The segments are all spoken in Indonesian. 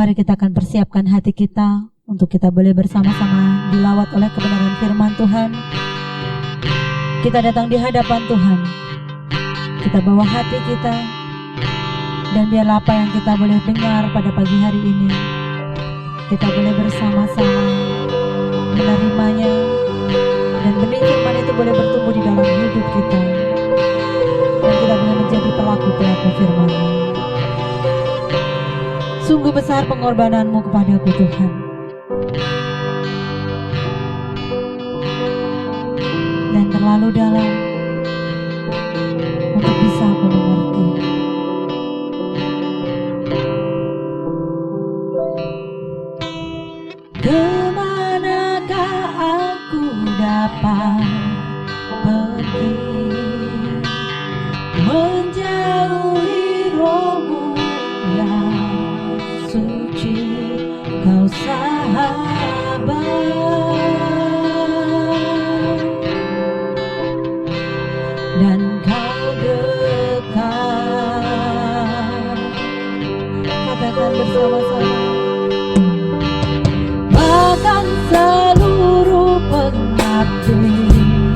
Mari kita akan persiapkan hati kita untuk kita boleh bersama-sama dilawat oleh kebenaran firman Tuhan. Kita datang di hadapan Tuhan, kita bawa hati kita, dan biarlah apa yang kita boleh dengar pada pagi hari ini, kita boleh bersama-sama menerimanya, dan benih firman itu boleh bertumbuh di dalam hidup kita, dan kita boleh menjadi pelaku-pelaku firman-Nya. Sungguh besar pengorbananmu kepadaku Tuhan, dan terlalu dalam untuk bisa aku mengerti. Kemanakah aku dapat pergi menjauhi rohmu yang suci, kau sahabat, dan kau dekat. Katakan bersama-sama. Bahkan seluruh pengabdian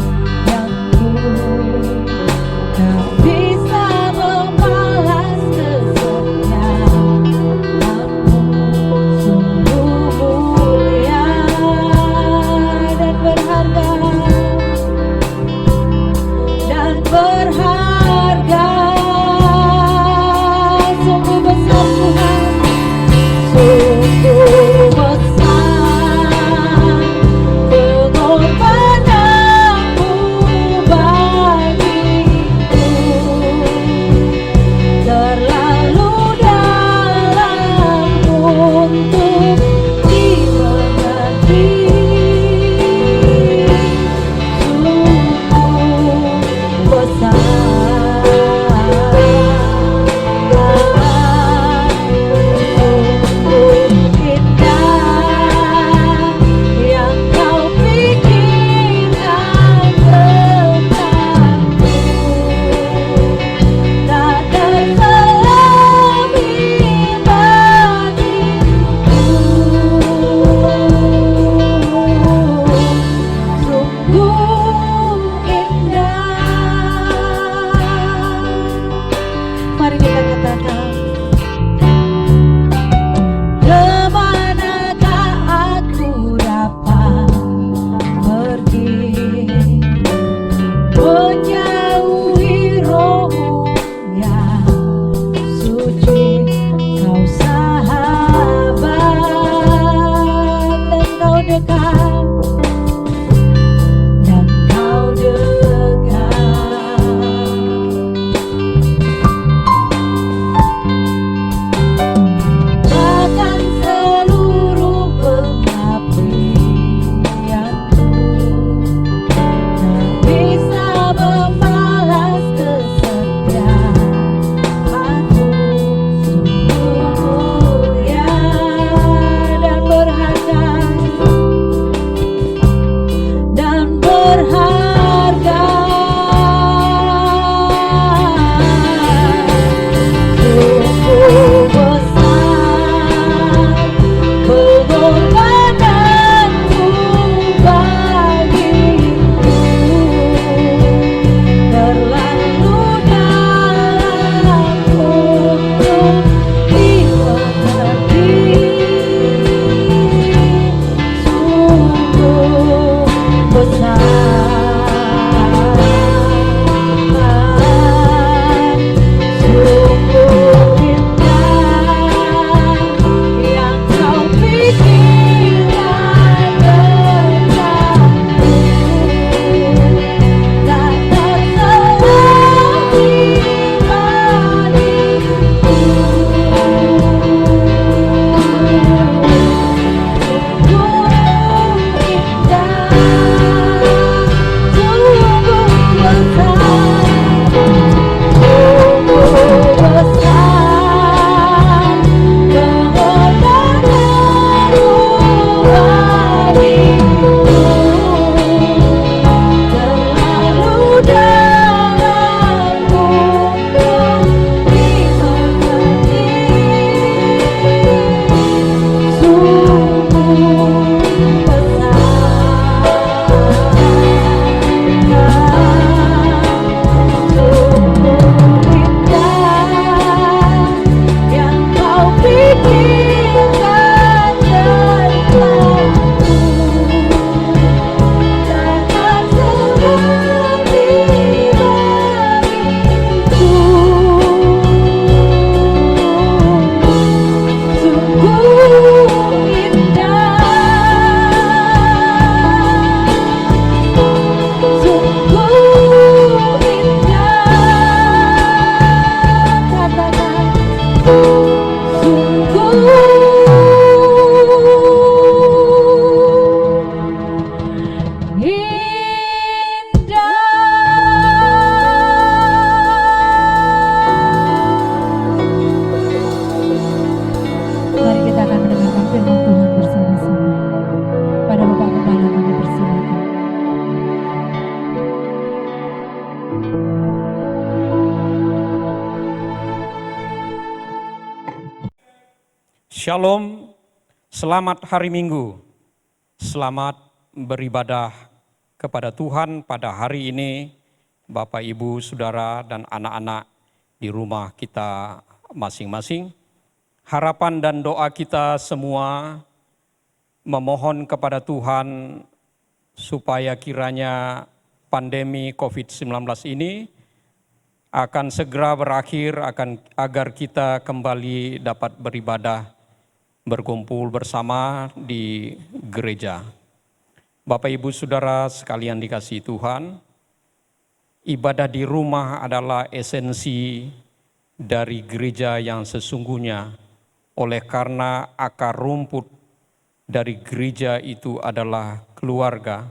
Shalom, selamat hari Minggu, selamat beribadah kepada Tuhan pada hari ini, Bapak, Ibu, Saudara, dan anak-anak di rumah kita masing-masing. Harapan dan doa kita semua memohon kepada Tuhan supaya kiranya pandemi COVID-19 ini akan segera berakhir, agar kita kembali dapat beribadah, berkumpul bersama di gereja. Bapak, Ibu, Saudara sekalian dikasihi Tuhan, ibadah di rumah adalah esensi dari gereja yang sesungguhnya, oleh karena akar rumput dari gereja itu adalah keluarga.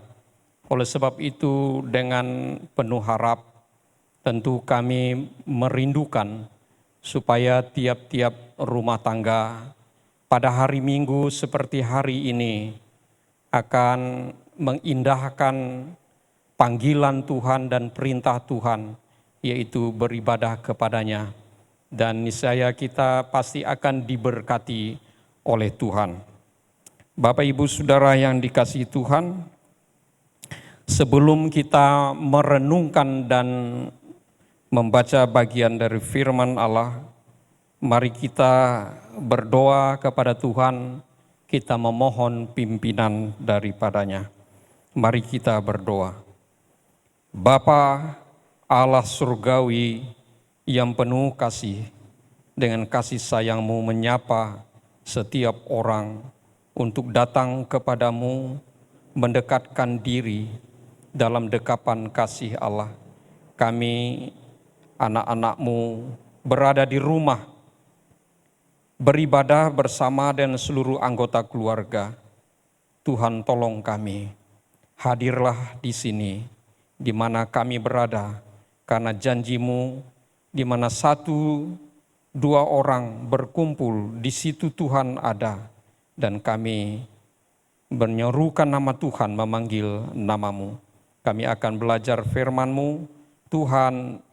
Oleh sebab itu, dengan penuh harap, tentu kami merindukan supaya tiap-tiap rumah tangga pada hari Minggu seperti hari ini akan mengindahkan panggilan Tuhan dan perintah Tuhan, yaitu beribadah kepadanya. Dan niscaya kita pasti akan diberkati oleh Tuhan. Bapak, Ibu, Saudara yang dikasihi Tuhan, sebelum kita merenungkan dan membaca bagian dari firman Allah, mari kita berdoa kepada Tuhan, kita memohon pimpinan daripadanya. Mari kita berdoa. Bapa Allah surgawi yang penuh kasih, dengan kasih sayang-Mu menyapa setiap orang untuk datang kepadamu, mendekatkan diri dalam dekapan kasih Allah. Kami anak-anak-Mu berada di rumah, beribadah bersama dengan seluruh anggota keluarga. Tuhan, tolong kami, hadirlah di sini, di mana kami berada, karena janji-Mu, di mana 1-2 orang berkumpul, di situ Tuhan ada, dan kami menyerukan nama Tuhan, memanggil nama-Mu. Kami akan belajar firman-Mu, Tuhan,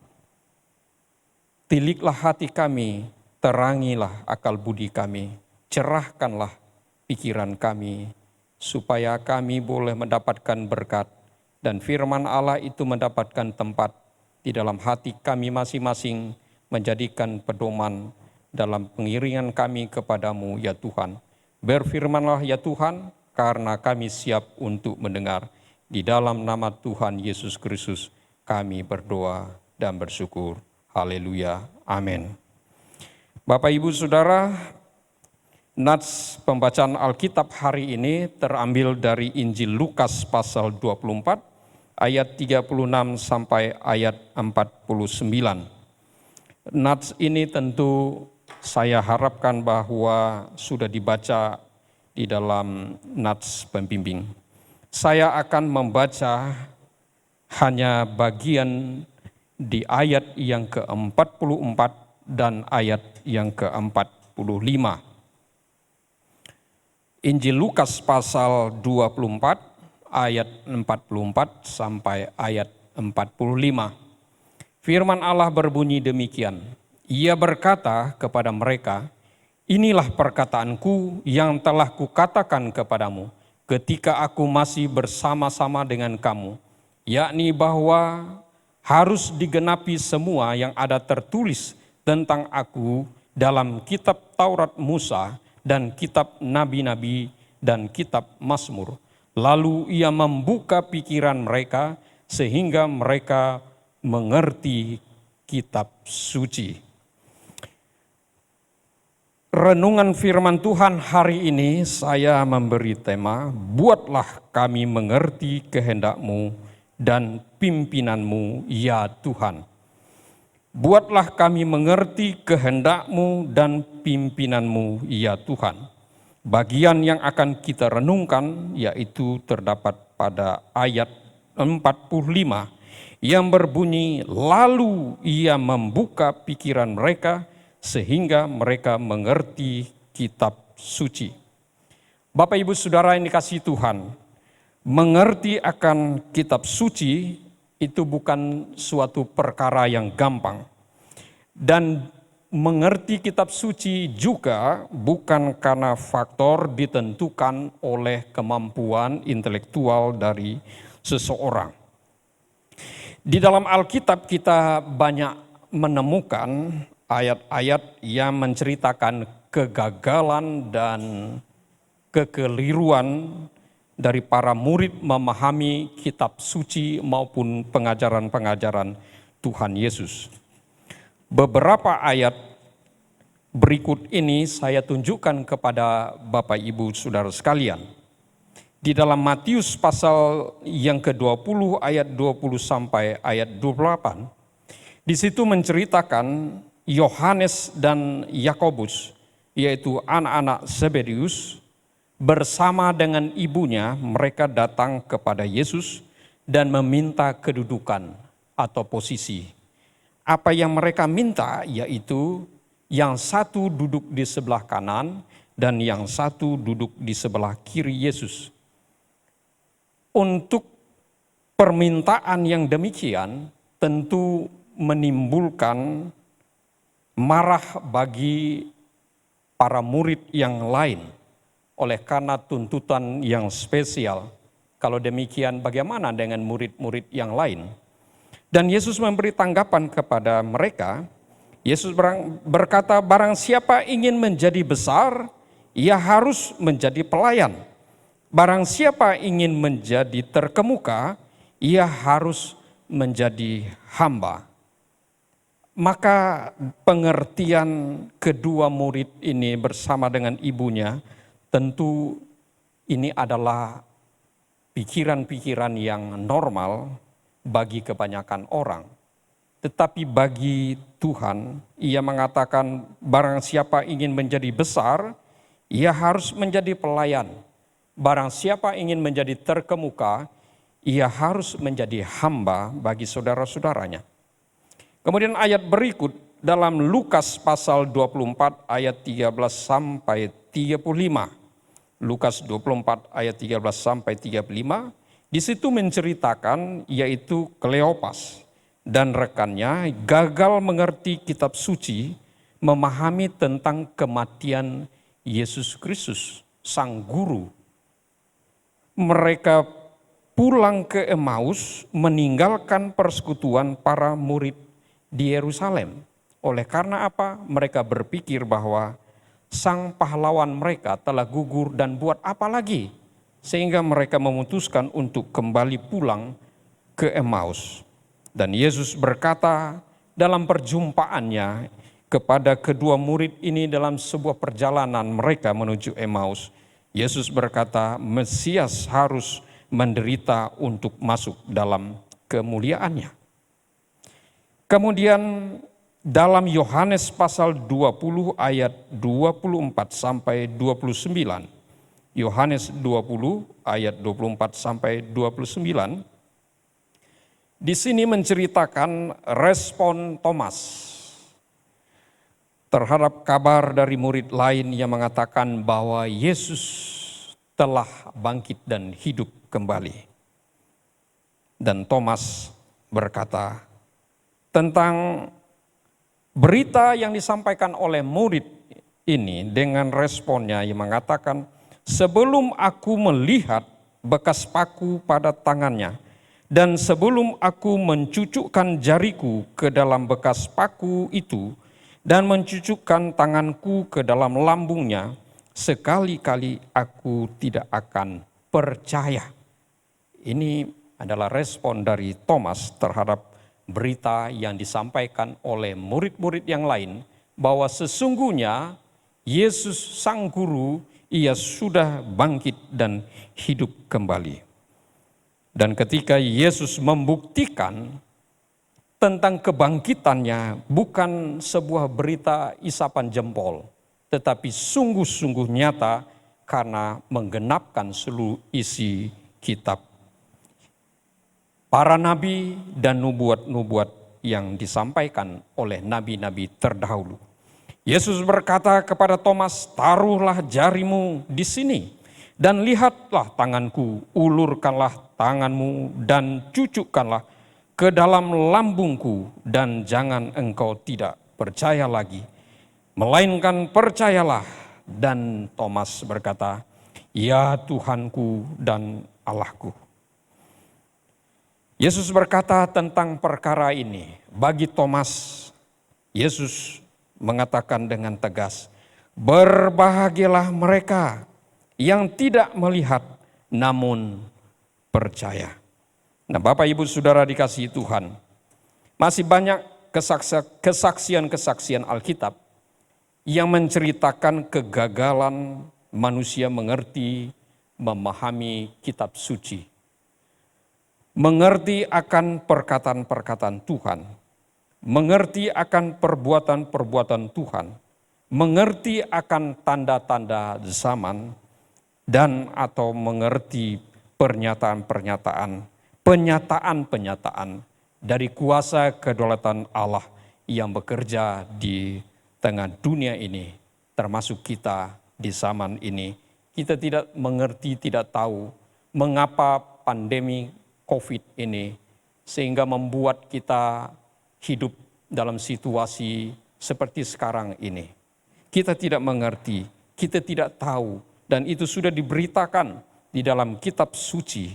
tiliklah hati kami, terangilah akal budi kami, cerahkanlah pikiran kami, supaya kami boleh mendapatkan berkat, dan firman Allah itu mendapatkan tempat di dalam hati kami masing-masing, menjadikan pedoman dalam pengiringan kami kepadamu, ya Tuhan. Berfirmanlah ya Tuhan, karena kami siap untuk mendengar. Di dalam nama Tuhan Yesus Kristus kami berdoa dan bersyukur. Haleluya, amin. Bapak, Ibu, Saudara, nats pembacaan Alkitab hari ini terambil dari Injil Lukas pasal 24, ayat 36 sampai ayat 49. Nats ini tentu saya harapkan bahwa sudah dibaca di dalam nats pembimbing. Saya akan membaca hanya bagian di ayat yang ke-44 dan ayat yang ke-45. Injil Lukas pasal 24 ayat 44 sampai ayat 45. Firman Allah berbunyi demikian. Ia berkata kepada mereka, inilah perkataanku yang telah kukatakan kepadamu ketika aku masih bersama-sama dengan kamu, yakni bahwa harus digenapi semua yang ada tertulis tentang aku dalam kitab Taurat Musa dan kitab nabi-nabi dan kitab Mazmur. Lalu ia membuka pikiran mereka sehingga mereka mengerti kitab suci. Renungan firman Tuhan hari ini saya memberi tema, buatlah kami mengerti kehendak-Mu dan pimpinan-Mu ya Tuhan. Buatlah kami mengerti kehendak-Mu dan pimpinan-Mu ya Tuhan. Bagian yang akan kita renungkan yaitu terdapat pada ayat 45 yang berbunyi, lalu ia membuka pikiran mereka sehingga mereka mengerti kitab suci. Bapak, Ibu, Saudara yang dikasihi Tuhan, mengerti akan kitab suci itu bukan suatu perkara yang gampang. Dan mengerti kitab suci juga bukan karena faktor ditentukan oleh kemampuan intelektual dari seseorang. Di dalam Alkitab kita banyak menemukan ayat-ayat yang menceritakan kegagalan dan kekeliruan dari para murid memahami kitab suci maupun pengajaran-pengajaran Tuhan Yesus. Beberapa ayat berikut ini saya tunjukkan kepada Bapak Ibu Saudara sekalian. Di dalam Matius pasal yang ke-20 ayat 20 sampai ayat 28, di situ menceritakan Yohanes dan Yakobus, yaitu anak-anak Zebedius, bersama dengan ibunya mereka datang kepada Yesus dan meminta kedudukan atau posisi. Apa yang mereka minta yaitu yang satu duduk di sebelah kanan dan yang satu duduk di sebelah kiri Yesus. Untuk permintaan yang demikian tentu menimbulkan marah bagi para murid yang lain oleh karena tuntutan yang spesial. Kalau demikian bagaimana dengan murid-murid yang lain? Dan Yesus memberi tanggapan kepada mereka. Yesus berkata, barang siapa ingin menjadi besar, ia harus menjadi pelayan. Barang siapa ingin menjadi terkemuka, ia harus menjadi hamba. Maka pengertian kedua murid ini bersama dengan ibunya, tentu ini adalah pikiran-pikiran yang normal bagi kebanyakan orang. Tetapi bagi Tuhan, ia mengatakan barang siapa ingin menjadi besar, ia harus menjadi pelayan. Barang siapa ingin menjadi terkemuka, ia harus menjadi hamba bagi saudara-saudaranya. Kemudian ayat berikut dalam Lukas pasal 24 ayat 13 sampai 35. Lukas 24 ayat 13 sampai 35, di situ menceritakan yaitu Kleopas dan rekannya gagal mengerti kitab suci, memahami tentang kematian Yesus Kristus, sang guru. Mereka pulang ke Emmaus meninggalkan persekutuan para murid di Yerusalem. Oleh karena apa? Mereka berpikir bahwa sang pahlawan mereka telah gugur dan buat apa lagi? Sehingga mereka memutuskan untuk kembali pulang ke Emmaus. Dan Yesus berkata dalam perjumpaannya kepada kedua murid ini dalam sebuah perjalanan mereka menuju Emmaus. Yesus berkata, Mesias harus menderita untuk masuk dalam kemuliaannya. Kemudian dalam Yohanes pasal 20 ayat 24 sampai 29, Yohanes 20 ayat 24 sampai 29, di sini menceritakan respon Thomas terhadap kabar dari murid lain yang mengatakan bahwa Yesus telah bangkit dan hidup kembali. Dan Thomas berkata tentang berita yang disampaikan oleh murid ini dengan responnya yang mengatakan, sebelum aku melihat bekas paku pada tangannya dan sebelum aku mencucukkan jariku ke dalam bekas paku itu dan mencucukkan tanganku ke dalam lambungnya, sekali-kali aku tidak akan percaya. Ini adalah respon dari Thomas terhadap berita yang disampaikan oleh murid-murid yang lain, bahwa sesungguhnya Yesus sang guru, ia sudah bangkit dan hidup kembali. Dan ketika Yesus membuktikan tentang kebangkitannya bukan sebuah berita isapan jempol, tetapi sungguh-sungguh nyata karena menggenapkan seluruh isi kitab. Para nabi dan nubuat-nubuat yang disampaikan oleh nabi-nabi terdahulu. Yesus berkata kepada Thomas, taruhlah jarimu di sini dan lihatlah tanganku, ulurkanlah tanganmu dan cucukkanlah ke dalam lambungku dan jangan engkau tidak percaya lagi, melainkan percayalah. Dan Thomas berkata, ya Tuhanku dan Allahku. Yesus berkata tentang perkara ini. Bagi Thomas, Yesus mengatakan dengan tegas, berbahagialah mereka yang tidak melihat namun percaya. Nah, Bapak Ibu Saudara dikasihi Tuhan, masih banyak kesaksian-kesaksian Alkitab yang menceritakan kegagalan manusia mengerti, memahami kitab suci. Mengerti akan perkataan-perkataan Tuhan. Mengerti akan perbuatan-perbuatan Tuhan. Mengerti akan tanda-tanda zaman. Dan atau mengerti penyataan-penyataan dari kuasa kedaulatan Allah yang bekerja di tengah dunia ini, termasuk kita di zaman ini. Kita tidak mengerti, tidak tahu mengapa pandemi COVID ini sehingga membuat kita hidup dalam situasi seperti sekarang ini. Kita tidak mengerti, kita tidak tahu, dan itu sudah diberitakan di dalam kitab suci.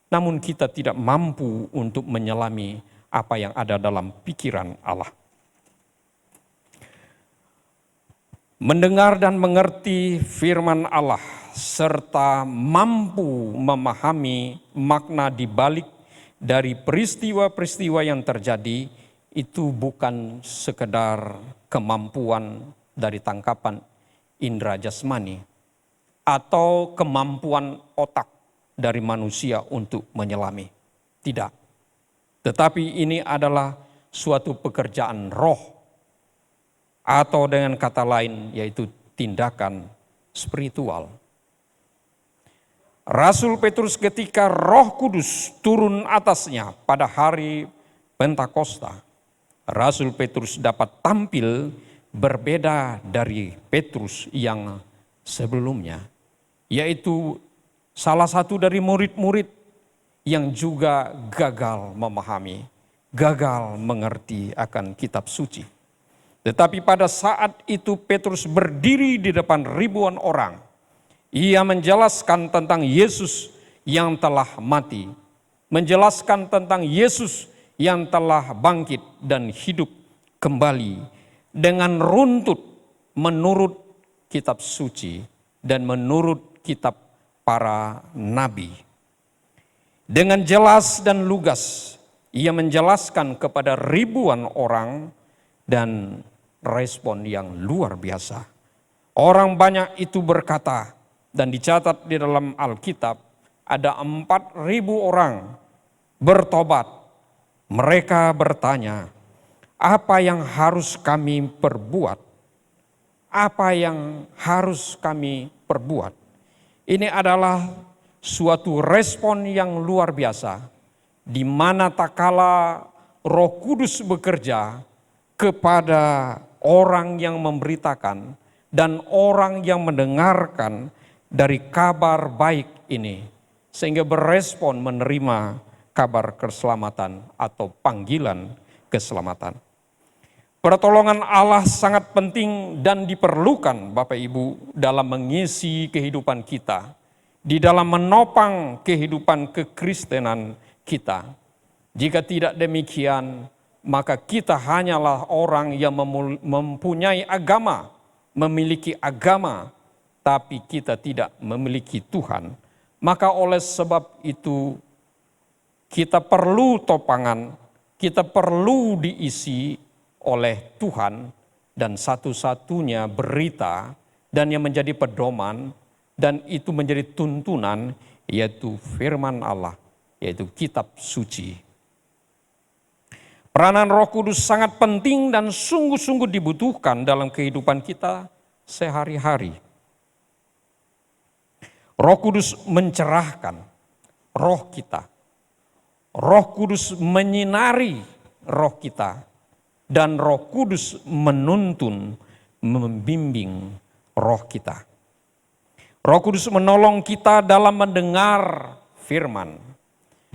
Namun kita tidak mampu untuk menyelami apa yang ada dalam pikiran Allah. Mendengar dan mengerti firman Allah serta mampu memahami makna di balik dari peristiwa-peristiwa yang terjadi itu bukan sekedar kemampuan dari tangkapan indera jasmani atau kemampuan otak dari manusia untuk menyelami. Tidak. Tetapi ini adalah suatu pekerjaan roh, atau dengan kata lain yaitu tindakan spiritual. Rasul Petrus ketika Roh Kudus turun atasnya pada hari Pentakosta, Rasul Petrus dapat tampil berbeda dari Petrus yang sebelumnya, yaitu salah satu dari murid-murid yang juga gagal memahami, gagal mengerti akan kitab suci. Tetapi pada saat itu Petrus berdiri di depan ribuan orang. Ia menjelaskan tentang Yesus yang telah mati. Menjelaskan tentang Yesus yang telah bangkit dan hidup kembali. Dengan runtut menurut kitab suci dan menurut kitab para nabi. Dengan jelas dan lugas ia menjelaskan kepada ribuan orang dan respon yang luar biasa. Orang banyak itu berkata, dan dicatat di dalam Alkitab, ada 4.000 orang bertobat. Mereka bertanya, apa yang harus kami perbuat? Apa yang harus kami perbuat? Ini adalah suatu respon yang luar biasa, di mana tak kala Roh Kudus bekerja kepada orang yang memberitakan dan orang yang mendengarkan dari kabar baik ini, sehingga berespon menerima kabar keselamatan atau panggilan keselamatan. Pertolongan Allah sangat penting dan diperlukan Bapak Ibu dalam mengisi kehidupan kita, di dalam menopang kehidupan kekristenan kita. Jika tidak demikian, maka kita hanyalah orang yang mempunyai agama, memiliki agama, tapi kita tidak memiliki Tuhan. Maka oleh sebab itu kita perlu topangan, kita perlu diisi oleh Tuhan, dan satu-satunya berita dan yang menjadi pedoman dan itu menjadi tuntunan yaitu firman Allah, yaitu kitab suci. Peranan Roh Kudus sangat penting dan sungguh-sungguh dibutuhkan dalam kehidupan kita sehari-hari. Roh Kudus mencerahkan roh kita. Roh Kudus menyinari roh kita. Dan Roh Kudus menuntun, membimbing roh kita. Roh Kudus menolong kita dalam mendengar firman.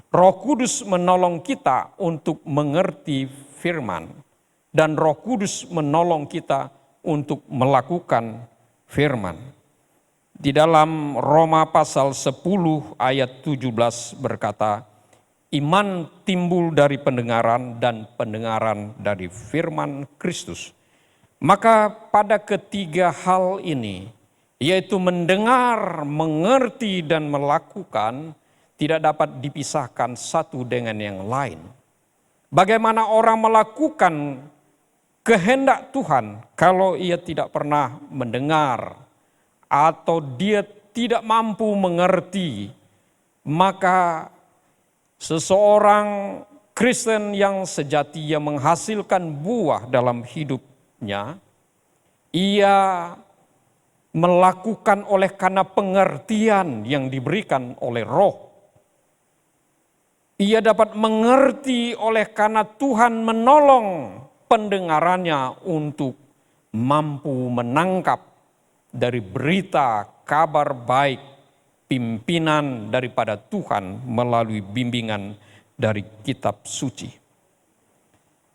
Roh Kudus menolong kita untuk mengerti firman. Dan Roh Kudus menolong kita untuk melakukan firman. Di dalam Roma pasal 10 ayat 17 berkata, iman timbul dari pendengaran dan pendengaran dari firman Kristus. Maka pada ketiga hal ini, yaitu mendengar, mengerti, dan melakukan, tidak dapat dipisahkan satu dengan yang lain. Bagaimana orang melakukan kehendak Tuhan kalau ia tidak pernah mendengar atau dia tidak mampu mengerti? Maka seseorang Kristen yang sejati yang menghasilkan buah dalam hidupnya, ia melakukan oleh karena pengertian yang diberikan oleh Roh. Ia dapat mengerti oleh karena Tuhan menolong pendengarannya untuk mampu menangkap dari berita kabar baik pimpinan daripada Tuhan melalui bimbingan dari kitab suci.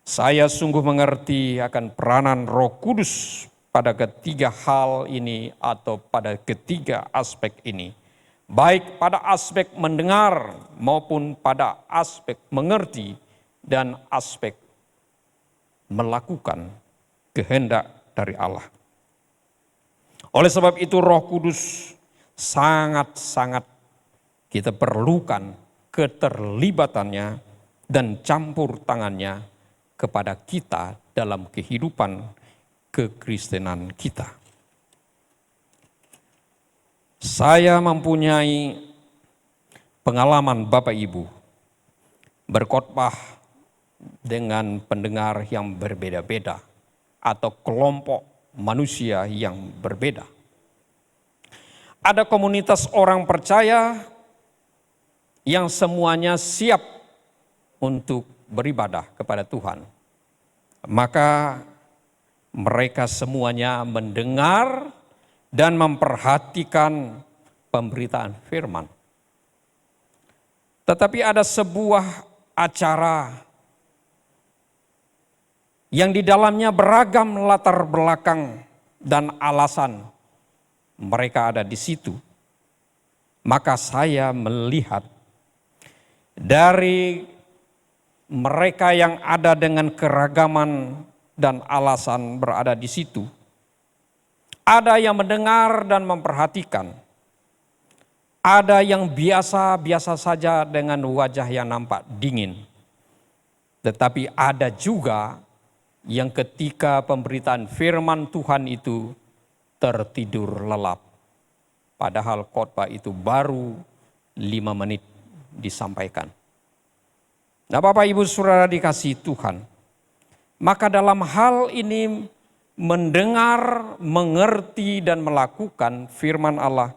Saya sungguh mengerti akan peranan Roh Kudus pada ketiga hal ini atau pada ketiga aspek ini. Baik pada aspek mendengar maupun pada aspek mengerti dan aspek melakukan kehendak dari Allah. Oleh sebab itu Roh Kudus sangat-sangat kita perlukan keterlibatannya dan campur tangannya kepada kita dalam kehidupan kekristenan kita. Saya mempunyai pengalaman Bapak Ibu berkhotbah dengan pendengar yang berbeda-beda atau kelompok manusia yang berbeda. Ada komunitas orang percaya yang semuanya siap untuk beribadah kepada Tuhan. Maka mereka semuanya mendengar dan memperhatikan pemberitaan firman. Tetapi ada sebuah acara yang di dalamnya beragam latar belakang dan alasan mereka ada di situ. Maka saya melihat dari mereka yang ada dengan keragaman dan alasan berada di situ, ada yang mendengar dan memperhatikan. Ada yang biasa-biasa saja dengan wajah yang nampak dingin. Tetapi ada juga yang ketika pemberitaan firman Tuhan itu tertidur lelap. Padahal khotbah itu baru 5 menit disampaikan. Nah, Bapak Ibu Saudara dikasihi Tuhan, maka dalam hal ini mendengar, mengerti dan melakukan firman Allah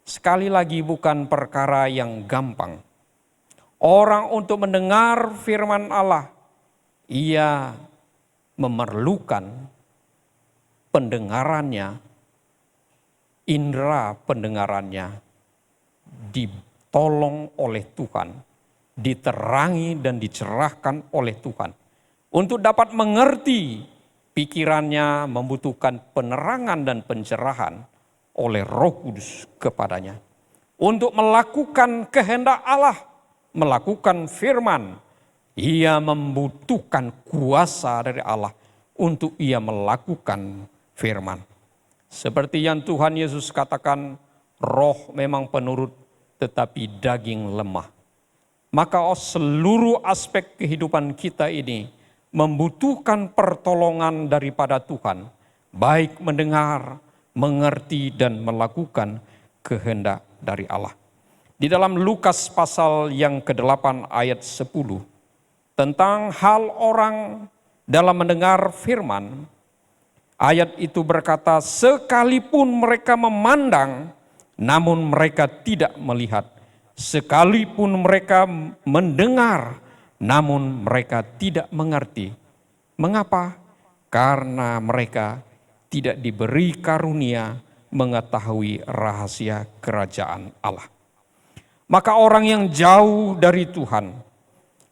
sekali lagi bukan perkara yang gampang. Orang untuk mendengar firman Allah, ia memerlukan pendengarannya, indera pendengarannya ditolong oleh Tuhan, diterangi dan dicerahkan oleh Tuhan. Untuk dapat mengerti, pikirannya membutuhkan penerangan dan pencerahan oleh Roh Kudus kepadanya. Untuk melakukan kehendak Allah, melakukan firman, ia membutuhkan kuasa dari Allah untuk ia melakukan firman. Seperti yang Tuhan Yesus katakan, roh memang penurut tetapi daging lemah. Maka seluruh aspek kehidupan kita ini membutuhkan pertolongan daripada Tuhan, baik mendengar, mengerti dan melakukan kehendak dari Allah. Di dalam Lukas pasal yang ke-8 ayat 10, tentang hal orang dalam mendengar firman, ayat itu berkata, sekalipun mereka memandang, namun mereka tidak melihat. Sekalipun mereka mendengar, namun mereka tidak mengerti. Mengapa? Karena mereka tidak diberi karunia mengetahui rahasia kerajaan Allah. Maka orang yang jauh dari Tuhan,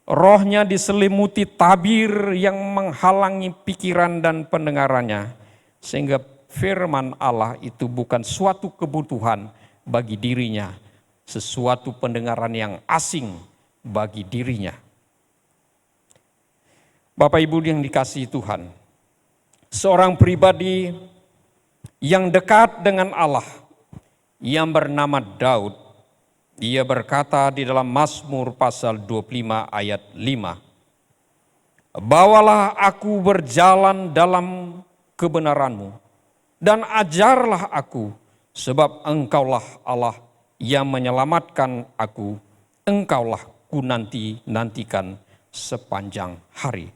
rohnya diselimuti tabir yang menghalangi pikiran dan pendengarannya, Sehingga firman Allah itu bukan suatu kebutuhan bagi dirinya, sesuatu pendengaran yang asing bagi dirinya. Bapak Ibu yang dikasihi Tuhan, seorang pribadi yang dekat dengan Allah yang bernama Daud, ia berkata di dalam Mazmur pasal 25 ayat 5, "Bawalah aku berjalan dalam kebenaran-Mu, dan ajarlah aku, sebab Engkaulah Allah yang menyelamatkan aku, Engkaulah ku nantikan sepanjang hari."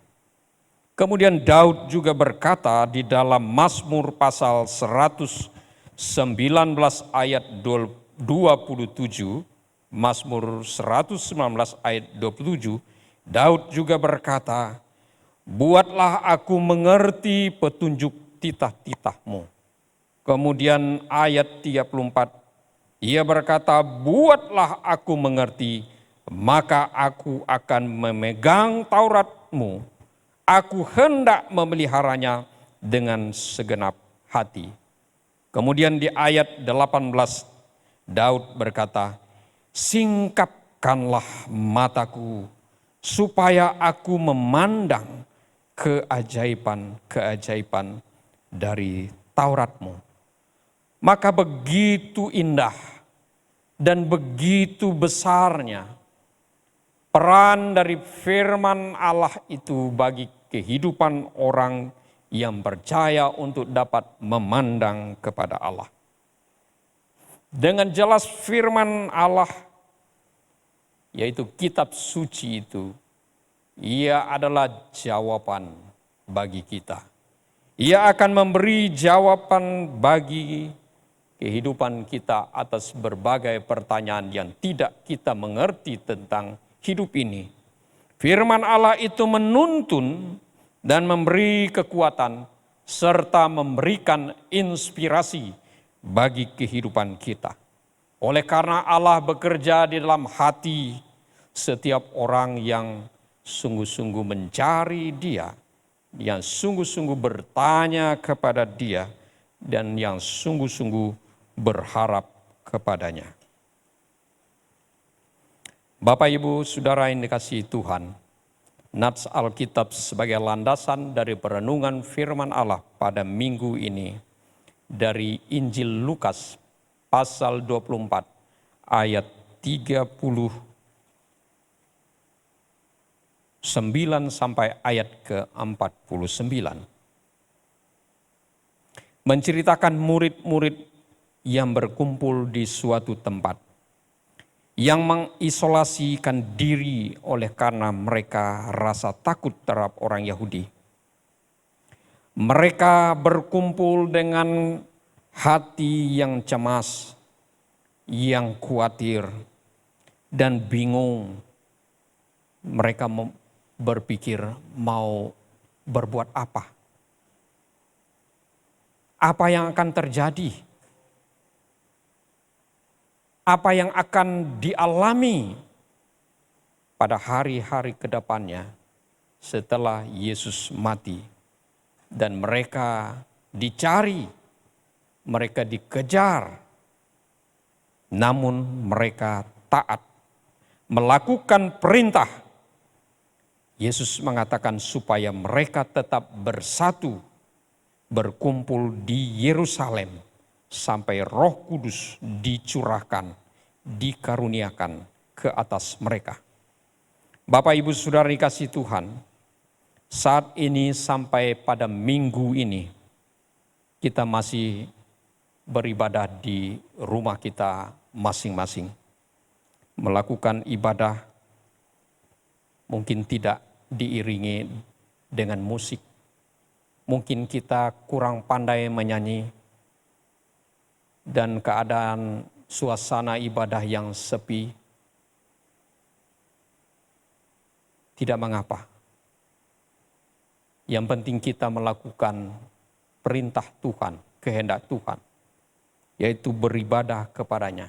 Kemudian Daud juga berkata di dalam Mazmur pasal 119 ayat 27, Mazmur 119 ayat 27, Daud juga berkata, "Buatlah aku mengerti petunjuk titah-titah-Mu." Kemudian ayat 34, ia berkata, "Buatlah aku mengerti, maka aku akan memegang Taurat-Mu. Aku hendak memeliharanya dengan segenap hati." Kemudian di ayat 18, Daud berkata, "Singkapkanlah mataku, supaya aku memandang keajaiban-keajaiban dari Taurat-Mu." Maka begitu indah dan begitu besarnya peran dari firman Allah itu bagi kehidupan orang yang percaya untuk dapat memandang kepada Allah. Dengan jelas firman Allah, yaitu kitab suci itu, ia adalah jawaban bagi kita. Ia akan memberi jawaban bagi kehidupan kita atas berbagai pertanyaan yang tidak kita mengerti tentang hidup ini. Firman Allah itu menuntun dan memberi kekuatan serta memberikan inspirasi bagi kehidupan kita. Oleh karena Allah bekerja di dalam hati setiap orang yang sungguh-sungguh mencari Dia, yang sungguh-sungguh bertanya kepada Dia, dan yang sungguh-sungguh berharap kepadanya. Bapak, Ibu, Saudara yang dikasihi Tuhan, nats Alkitab sebagai landasan dari perenungan firman Allah pada minggu ini dari Injil Lukas pasal 24 ayat 39 sampai ayat ke-49. Menceritakan murid-murid yang berkumpul di suatu tempat, yang mengisolasikan diri oleh karena mereka rasa takut terhadap orang Yahudi. Mereka berkumpul dengan hati yang cemas, yang khawatir, dan bingung. Mereka berpikir mau berbuat apa? Apa yang akan terjadi? Apa yang akan dialami pada hari-hari ke depannya setelah Yesus mati? Dan mereka dicari, mereka dikejar, namun mereka taat, melakukan perintah. Yesus mengatakan supaya mereka tetap bersatu, berkumpul di Yerusalem sampai Roh Kudus dicurahkan, dikaruniakan ke atas mereka. Bapak, Ibu, Saudara dikasihi Tuhan, saat ini sampai pada minggu ini kita masih beribadah di rumah kita masing-masing. Melakukan ibadah mungkin tidak diiringi dengan musik. Mungkin kita kurang pandai menyanyi dan keadaan suasana ibadah yang sepi. Tidak mengapa. Yang penting kita melakukan perintah Tuhan, kehendak Tuhan, yaitu beribadah kepadanya.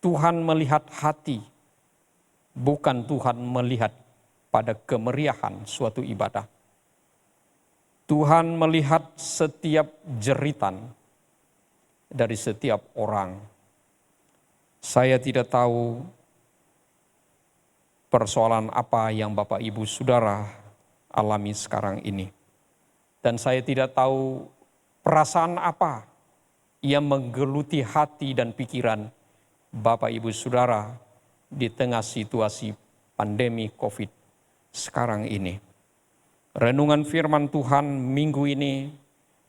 Tuhan melihat hati, bukan Tuhan melihat pada kemeriahan suatu ibadah. Tuhan melihat setiap jeritan dari setiap orang. Saya tidak tahu persoalan apa yang Bapak Ibu Saudara alami sekarang ini. Dan saya tidak tahu perasaan apa yang menggeluti hati dan pikiran Bapak Ibu Saudara di tengah situasi pandemi COVID sekarang ini. Renungan firman Tuhan minggu ini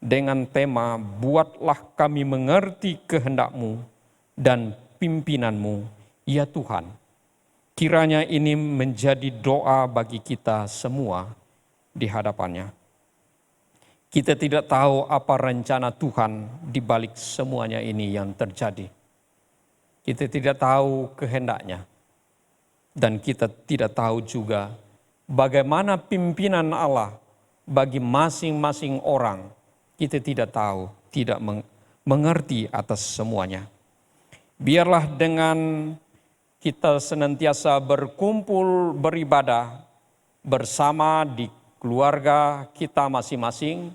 dengan tema buatlah kami mengerti kehendak-Mu dan pimpinan-Mu, ya Tuhan. Kiranya ini menjadi doa bagi kita semua di hadapannya. Kita tidak tahu apa rencana Tuhan di balik semuanya ini yang terjadi. Kita tidak tahu kehendaknya. Dan kita tidak tahu juga bagaimana pimpinan Allah bagi masing-masing orang. Kita tidak tahu, tidak mengerti atas semuanya. Biarlah dengan kita senantiasa berkumpul beribadah bersama di keluarga kita masing-masing,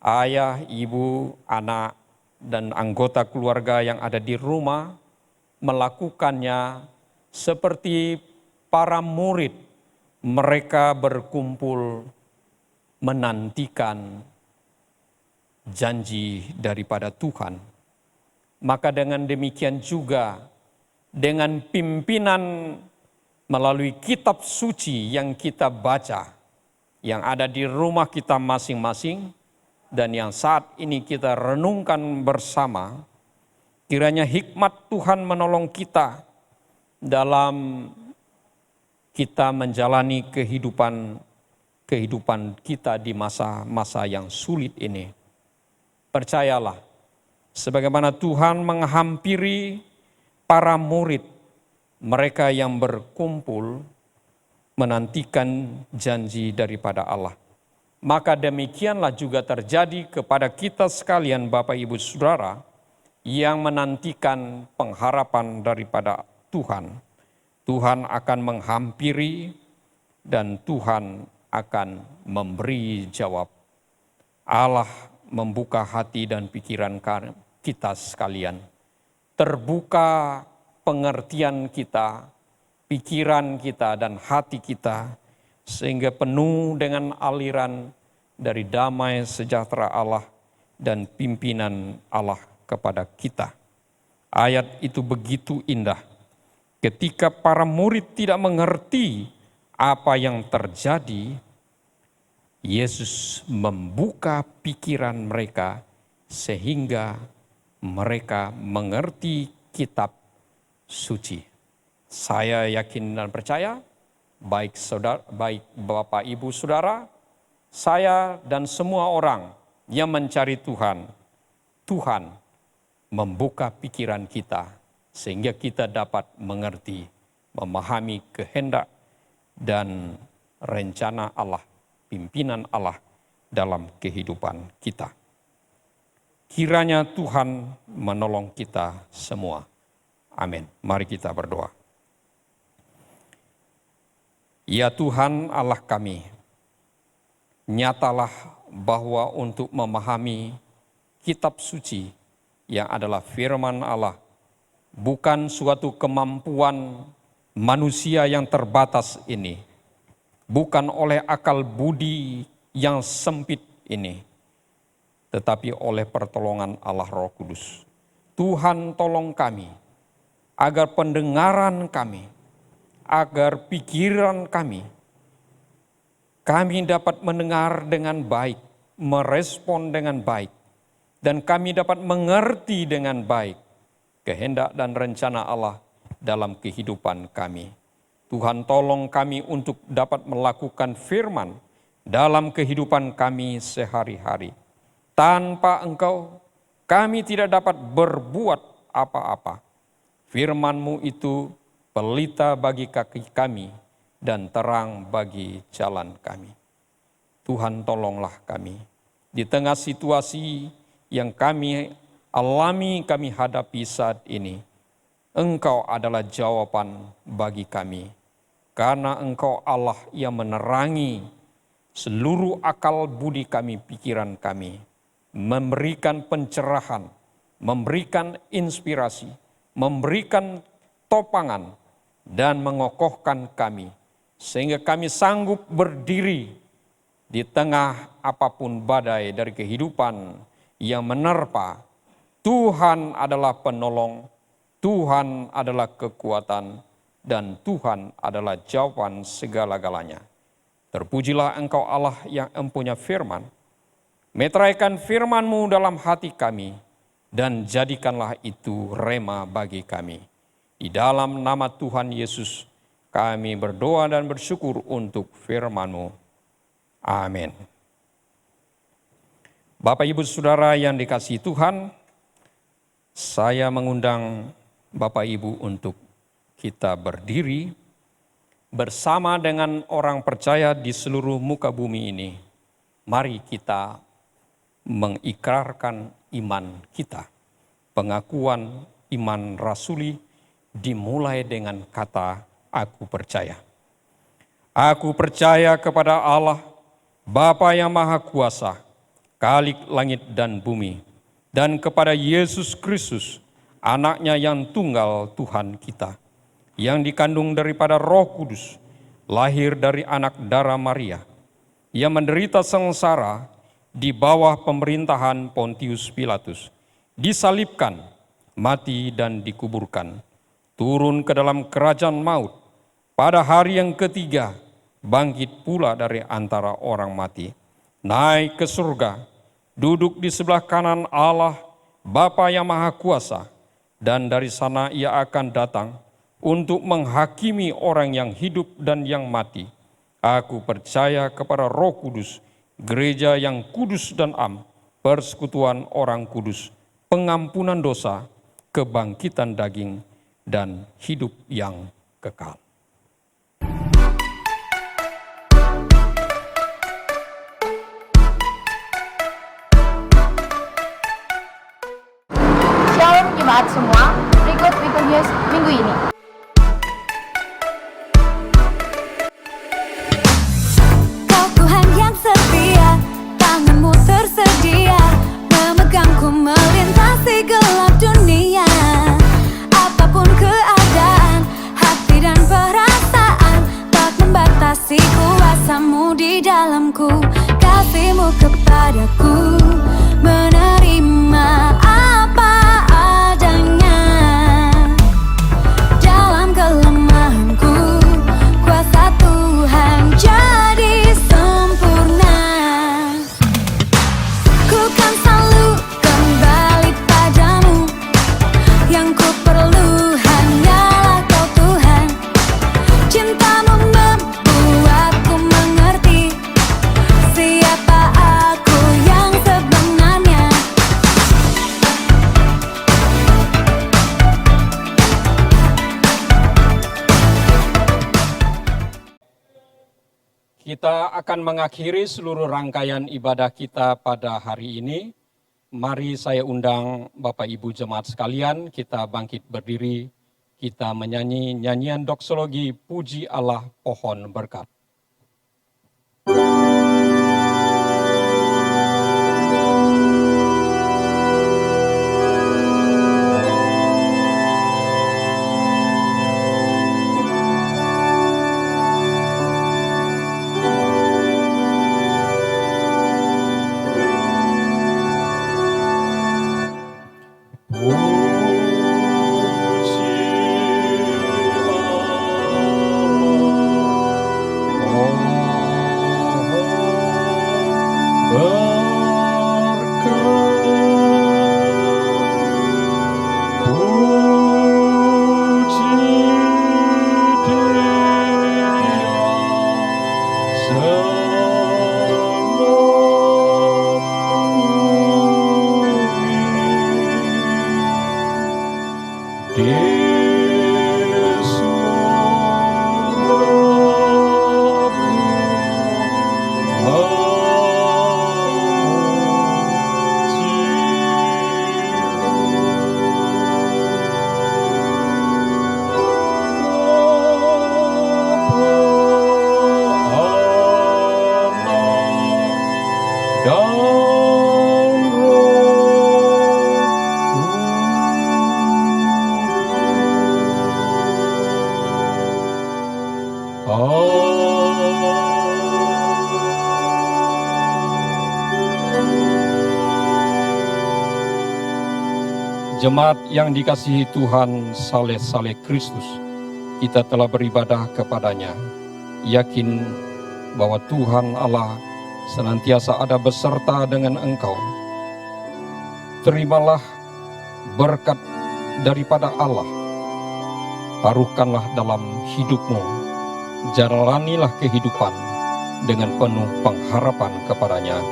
ayah, ibu, anak, dan anggota keluarga yang ada di rumah, melakukannya seperti para murid, mereka berkumpul menantikan janji daripada Tuhan. Maka dengan demikian juga dengan pimpinan melalui kitab suci yang kita baca, yang ada di rumah kita masing-masing, dan yang saat ini kita renungkan bersama, kiranya hikmat Tuhan menolong kita dalam kita menjalani kehidupan kita di masa-masa yang sulit ini. Percayalah, sebagaimana Tuhan menghampiri para murid, mereka yang berkumpul menantikan janji daripada Allah. Maka demikianlah juga terjadi kepada kita sekalian Bapak Ibu Saudara yang menantikan pengharapan daripada Tuhan. Tuhan akan menghampiri dan Tuhan akan memberi jawab. Allah membuka hati dan pikiran kita sekalian. Terbuka pengertian kita, pikiran kita dan hati kita, sehingga penuh dengan aliran dari damai sejahtera Allah dan pimpinan Allah kepada kita. Ayat itu begitu indah. Ketika para murid tidak mengerti apa yang terjadi, Yesus membuka pikiran mereka sehingga mereka mengerti kitab suci. Saya yakin dan percaya, baik Bapak Ibu Saudara, saya dan semua orang yang mencari Tuhan, Tuhan membuka pikiran kita sehingga kita dapat mengerti, memahami kehendak dan rencana Allah, pimpinan Allah dalam kehidupan kita. Kiranya Tuhan menolong kita semua. Amin. Mari kita berdoa. Ya Tuhan Allah kami, nyatalah bahwa untuk memahami kitab suci yang adalah firman Allah, bukan suatu kemampuan manusia yang terbatas ini, bukan oleh akal budi yang sempit ini, tetapi oleh pertolongan Allah Roh Kudus. Tuhan tolong kami, agar pendengaran kami, agar pikiran kami dapat mendengar dengan baik, merespon dengan baik, dan kami dapat mengerti dengan baik kehendak dan rencana Allah dalam kehidupan kami. Tuhan tolong kami untuk dapat melakukan firman dalam kehidupan kami sehari-hari. Tanpa Engkau, kami tidak dapat berbuat apa-apa. Firman-Mu itu pelita bagi kaki kami dan terang bagi jalan kami. Tuhan tolonglah kami. Di tengah situasi yang kami alami, kami hadapi saat ini, Engkau adalah jawaban bagi kami. Karena Engkau Allah yang menerangi seluruh akal budi kami, pikiran kami, memberikan pencerahan, memberikan inspirasi, memberikan topangan, dan mengokohkan kami, sehingga kami sanggup berdiri di tengah apapun badai dari kehidupan yang menerpa. Tuhan adalah penolong, Tuhan adalah kekuatan, dan Tuhan adalah jawaban segala-galanya. Terpujilah Engkau Allah yang empunya firman, meteraikan firman-Mu dalam hati kami, dan jadikanlah itu rema bagi kami. Di dalam nama Tuhan Yesus, kami berdoa dan bersyukur untuk firman-Mu. Amin. Bapak, Ibu, Saudara yang dikasihi Tuhan, saya mengundang Bapak Ibu untuk kita berdiri bersama dengan orang percaya di seluruh muka bumi ini. Mari kita mengikrarkan iman kita. Pengakuan iman rasuli dimulai dengan kata aku percaya. Aku percaya kepada Allah, Bapa yang Maha Kuasa, Khalik langit dan bumi, dan kepada Yesus Kristus, anaknya yang tunggal Tuhan kita, yang dikandung daripada Roh Kudus, lahir dari anak darah Maria, yang menderita sengsara di bawah pemerintahan Pontius Pilatus, disalibkan, mati dan dikuburkan, turun ke dalam kerajaan maut, pada hari yang ketiga bangkit pula dari antara orang mati, naik ke surga, duduk di sebelah kanan Allah Bapa yang Maha Kuasa, dan dari sana ia akan datang untuk menghakimi orang yang hidup dan yang mati. Aku percaya kepada Roh Kudus, gereja yang kudus dan am, persekutuan orang kudus, pengampunan dosa, kebangkitan daging, dan hidup yang kekal. Shalom jemaat semua, berikut Weekly News minggu ini. Kau Tuhan yang setia, tanganmu tersedia, memegangku melintasi gelap dunia. Apapun keadaan, hati dan perasaan, tak membatasi kuasamu di dalamku. Kasihmu kepadaku, menerima apa adanya. Dalam kelemahanku, kuasa Tuhan jadi sempurna. Ku kan selalu kembali padamu, yang ku perlu hanyalah Kau Tuhan. Cintamu membuatku mengerti siapa aku yang sebenarnya. Kita akan mengakhiri seluruh rangkaian ibadah kita pada hari ini. Mari saya undang Bapak Ibu jemaat sekalian, kita bangkit berdiri, kita menyanyi nyanyian doksologi Puji Allah Pohon Berkat. Pujilah Jemaat yang dikasihi Tuhan saleh-saleh Kristus, kita telah beribadah kepadanya, yakin bahwa Tuhan Allah senantiasa ada beserta dengan engkau. Terimalah berkat daripada Allah, taruhkanlah dalam hidupmu, jalanilah kehidupan dengan penuh pengharapan kepadanya,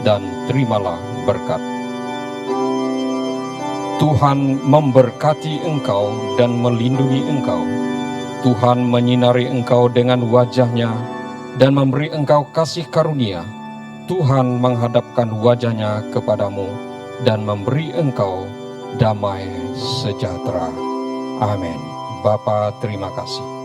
dan terimalah berkat. Tuhan memberkati engkau dan melindungi engkau. Tuhan menyinari engkau dengan wajah-Nya dan memberi engkau kasih karunia. Tuhan menghadapkan wajah-Nya kepadamu dan memberi engkau damai sejahtera. Amin. Bapa, terima kasih.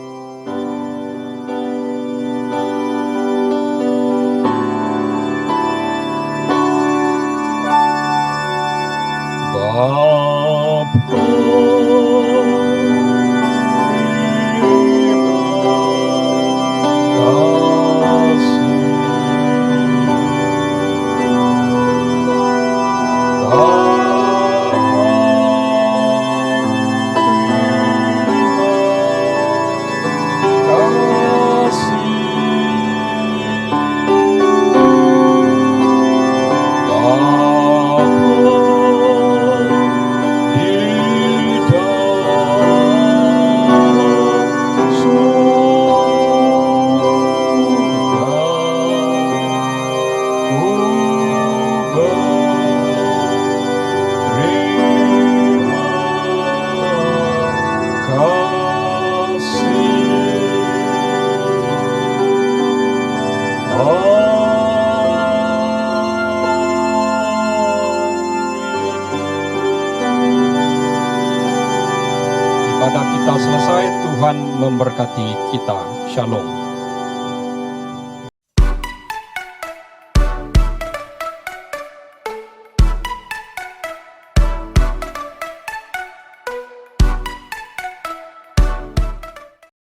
Ibadah kita selesai, Tuhan memberkati kita. Shalom.